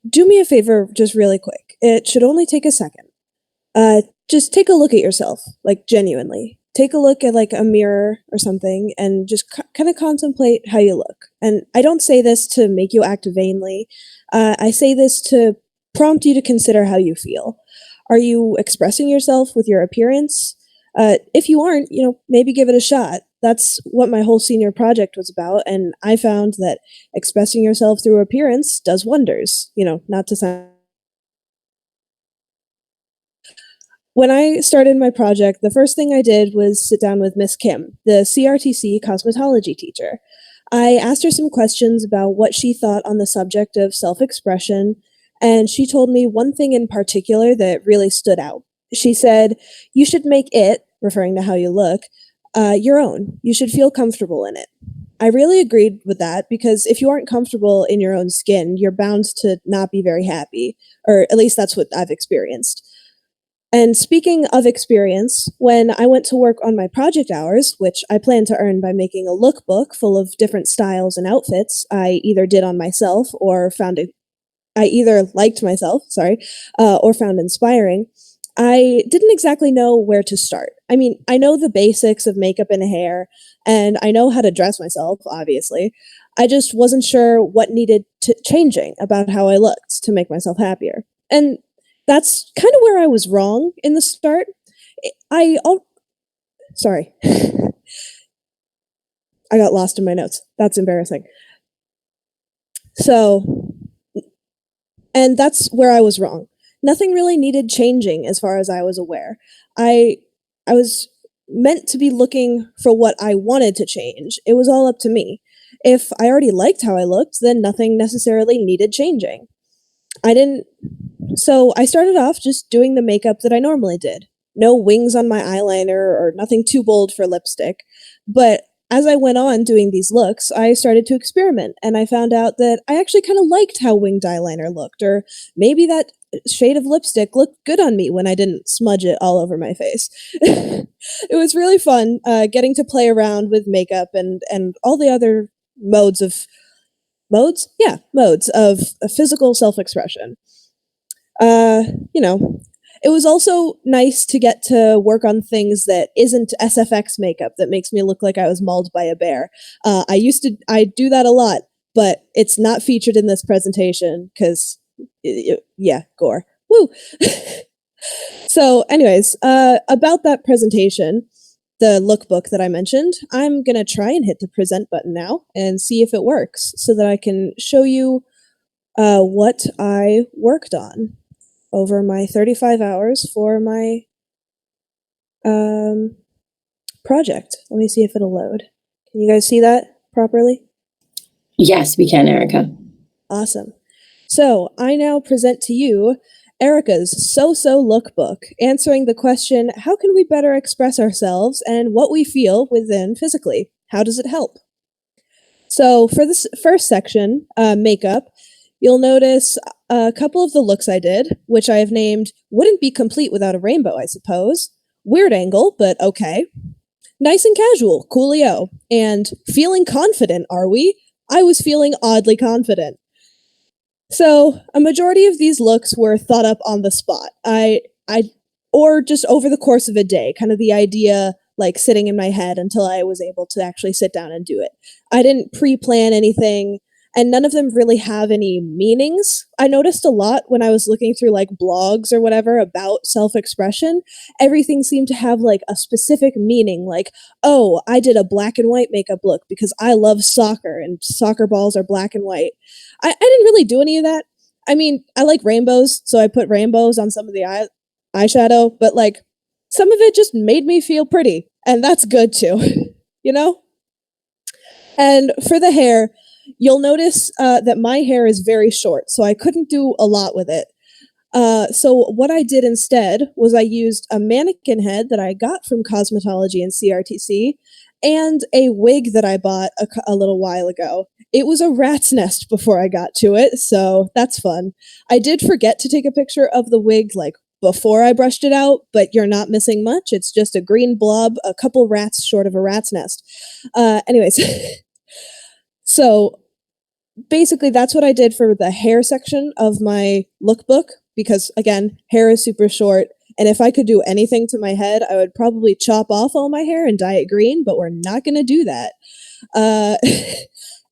Do me a favor, just really quick. It should only take a second. Just take a look at yourself, like genuinely. Take a look at like a mirror or something and just kind of contemplate how you look. And I don't say this to make you act vainly. I say this to prompt you to consider how you feel. Are you expressing yourself with your appearance? If you aren't, maybe give it a shot. That's what my whole senior project was about, and I found that expressing yourself through appearance does wonders. Not to sound. When I started my project, the first thing I did was sit down with Miss Kim, the CRTC cosmetology teacher. I asked her some questions about what she thought on the subject of self expression, and she told me one thing in particular that really stood out. She said, "You should make it," referring to how you look, your own. You should feel comfortable in it. I really agreed with that because if you aren't comfortable in your own skin, you're bound to not be very happy, or at least that's what I've experienced. And speaking of experience, when I went to work on my project hours, which I plan to earn by making a lookbook full of different styles and outfits I either did on myself or found it, I either liked myself, sorry, or found inspiring, I didn't exactly know where to start. I mean, I know the basics of makeup and hair, and I know how to dress myself, obviously. I just wasn't sure what needed changing about how I looked to make myself happier. And that's kind of where I was wrong in the start. Sorry, I got lost in my notes. That's embarrassing. So, and that's where I was wrong. Nothing really needed changing as far as I was aware. I I was meant to be looking for what I wanted to change. It was all up to me. If I already liked how I looked, then nothing necessarily needed changing. I didn't So I started off just doing the makeup that I normally did. No wings on my eyeliner or nothing too bold for lipstick. But as I went on doing these looks, I started to experiment and I found out that I actually kind of liked how winged eyeliner looked, or maybe that shade of lipstick looked good on me when I didn't smudge it all over my face. It was really fun getting to play around with makeup and all the other modes of modes of physical self expression. Uh, you know, it was also nice to get to work on things that isn't SFX makeup that makes me look like I was mauled by a bear. I do that a lot, but it's not featured in this presentation because, yeah, gore. Woo! So, anyways, about that presentation, the lookbook that I mentioned, I'm gonna try and hit the present button now and see if it works so that I can show you what I worked on over my 35 hours for my um, project. Let me see if it'll load. Can you guys see that properly? Yes, we can, Erica. Awesome. So I now present to you Erika's So-So Lookbook, answering the question, how can we better express ourselves and what we feel within physically? How does it help? So for this first section, makeup, you'll notice a couple of the looks I did, which I have named Wouldn't Be Complete Without a Rainbow, I suppose. Weird angle, but okay. Nice and casual, coolio. And feeling confident, are we? I was feeling oddly confident. So a majority of these looks were thought up on the spot. Or just over the course of a day, kind of the idea like sitting in my head until I was able to actually sit down and do it. I didn't pre-plan anything, and none of them really have any meanings. I noticed a lot when I was looking through like blogs or whatever about self-expression, everything seemed to have like a specific meaning, like, oh, I did a black and white makeup look because I love soccer and soccer balls are black and white. I didn't really do any of that. I mean, I like rainbows, so I put rainbows on some of the eyeshadow, but like some of it just made me feel pretty, and that's good too, you know? And for the hair, you'll notice that my hair is very short, so I couldn't do a lot with it. So what I did instead was I used a mannequin head that I got from cosmetology and CRTC and a wig that I bought a little while ago. It was a rat's nest before I got to it, so that's fun. I did forget to take a picture of the wig like before I brushed it out, but you're not missing much. It's just a green blob, a couple rats short of a rat's nest. Anyways, so basically that's what I did for the hair section of my lookbook because again, hair is super short. And if I could do anything to my head, I would probably chop off all my hair and dye it green, but we're not going to do that. Uh,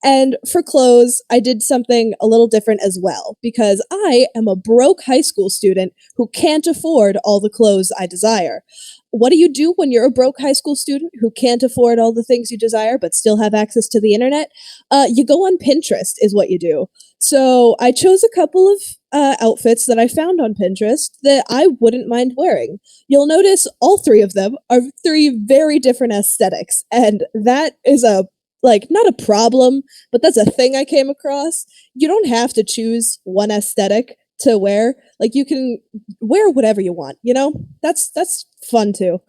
and for clothes, I did something a little different as well because I am a broke high school student who can't afford all the clothes I desire. What do you do when you're a broke high school student who can't afford all the things you desire but still have access to the internet? You go on Pinterest, is what you do. So I chose a couple of outfits that I found on Pinterest that I wouldn't mind wearing. You'll notice all three of them are three very different aesthetics, and that is a like not a problem, but that's a thing I came across. You don't have to choose one aesthetic to wear. Like you can wear whatever you want, you know? That's fun too.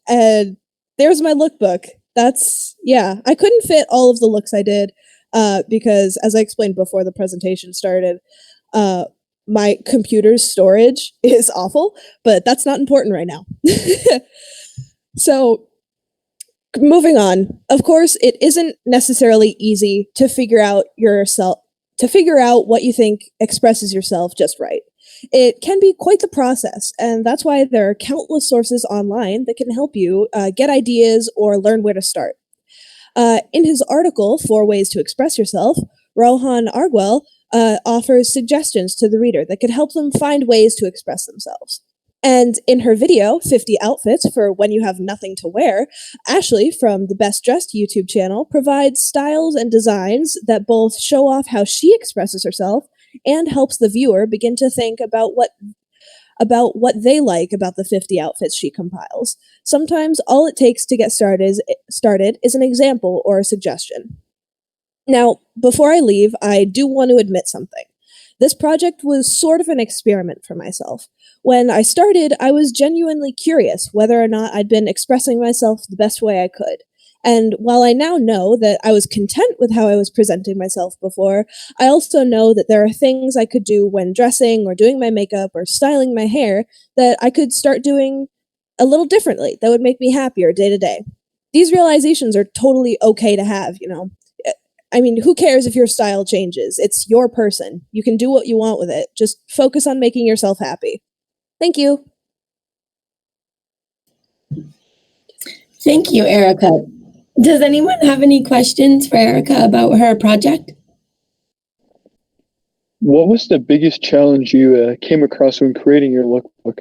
And there's my lookbook. That's yeah, I couldn't fit all of the looks I did because as I explained before the presentation started, uh my computer's storage is awful, but that's not important right now. So moving on, of course, it isn't necessarily easy to figure out what you think expresses yourself just right. It can be quite the process, and that's why there are countless sources online that can help you get ideas or learn where to start. In his article, Four Ways to Express Yourself, Rohan Arguel offers suggestions to the reader that could help them find ways to express themselves. And in her video, 50 Outfits for When You Have Nothing to Wear, Ashley from the Best Dressed YouTube channel provides styles and designs that both show off how she expresses herself and helps the viewer begin to think about what they like about the 50 outfits she compiles. Sometimes all it takes to get started is an example or a suggestion. Now, before I leave, I do want to admit something. This project was sort of an experiment for myself. When I started, I was genuinely curious whether or not I'd been expressing myself the best way I could. And while I now know that I was content with how I was presenting myself before, I also know that there are things I could do when dressing or doing my makeup or styling my hair that I could start doing a little differently that would make me happier day to day. These realizations are totally okay to have, you know. I mean, who cares if your style changes? It's your person. You can do what you want with it. Just focus on making yourself happy. Thank you. Thank you, Erika. Does anyone have any questions for Erika about her project? What was the biggest challenge you came across when creating your lookbook?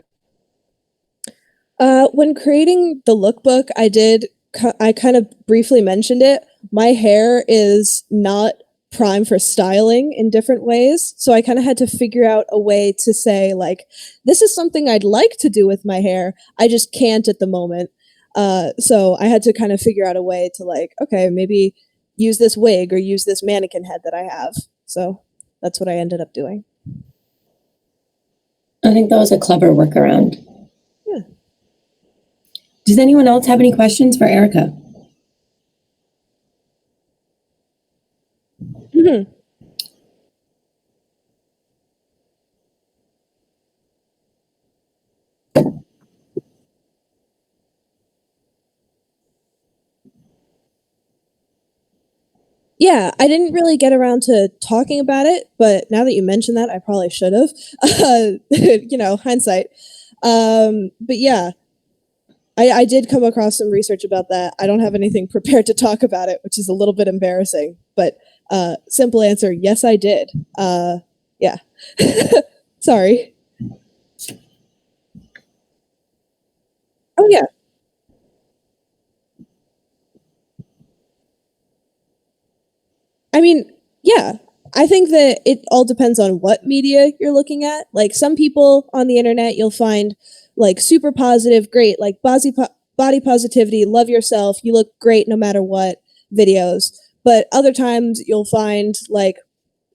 When creating the lookbook, I kind of briefly mentioned it. My hair is not prime for styling in different ways. So I kind of had to figure out a way to say, like, this is something I'd like to do with my hair. I just can't at the moment. So I had to kind of figure out a way to, like, okay, maybe use this wig or use this mannequin head that I have. So that's what I ended up doing. I think that was a clever workaround. Yeah. Does anyone else have any questions for Erika? Mm-hmm. Yeah, I didn't really get around to talking about it, but now that you mention that, I probably should have. You know, hindsight. But yeah, I did come across some research about that. I don't have anything prepared to talk about it, which is a little bit embarrassing. But simple answer, yes, I did. Yeah. Sorry. Oh yeah. I mean, yeah. I think that it all depends on what media you're looking at. Like some people on the internet, you'll find like super positive, great, like body positivity, love yourself, you look great no matter what videos. But other times you'll find like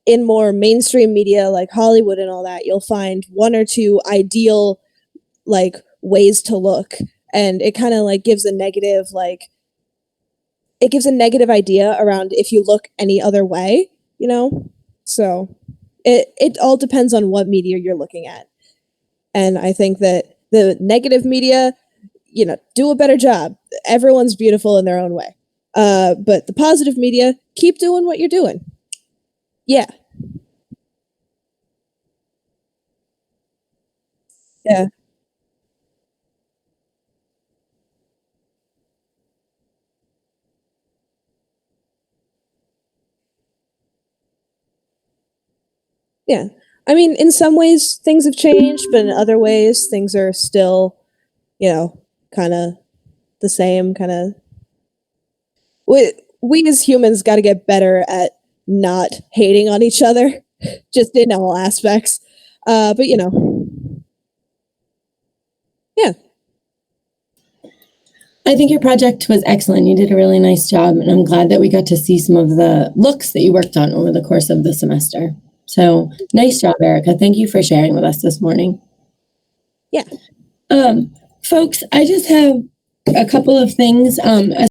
in more mainstream media like Hollywood and all that, you'll find one or two ideal like ways to look and it kind of like gives a negative idea around if you look any other way, you know? So it all depends on what media you're looking at. And I think that the negative media, you know, do a better job. Everyone's beautiful in their own way. But the positive media, keep doing what you're doing. Yeah. Yeah. Yeah. I mean, in some ways things have changed, but in other ways things are still, kind of the same, kind of we as humans got to get better at not hating on each other just in all aspects. But yeah. I think your project was excellent. You did a really nice job, and I'm glad that we got to see some of the looks that you worked on over the course of the semester. So nice job, Erika. Thank you for sharing with us this morning. Yeah. Folks, I just have a couple of things.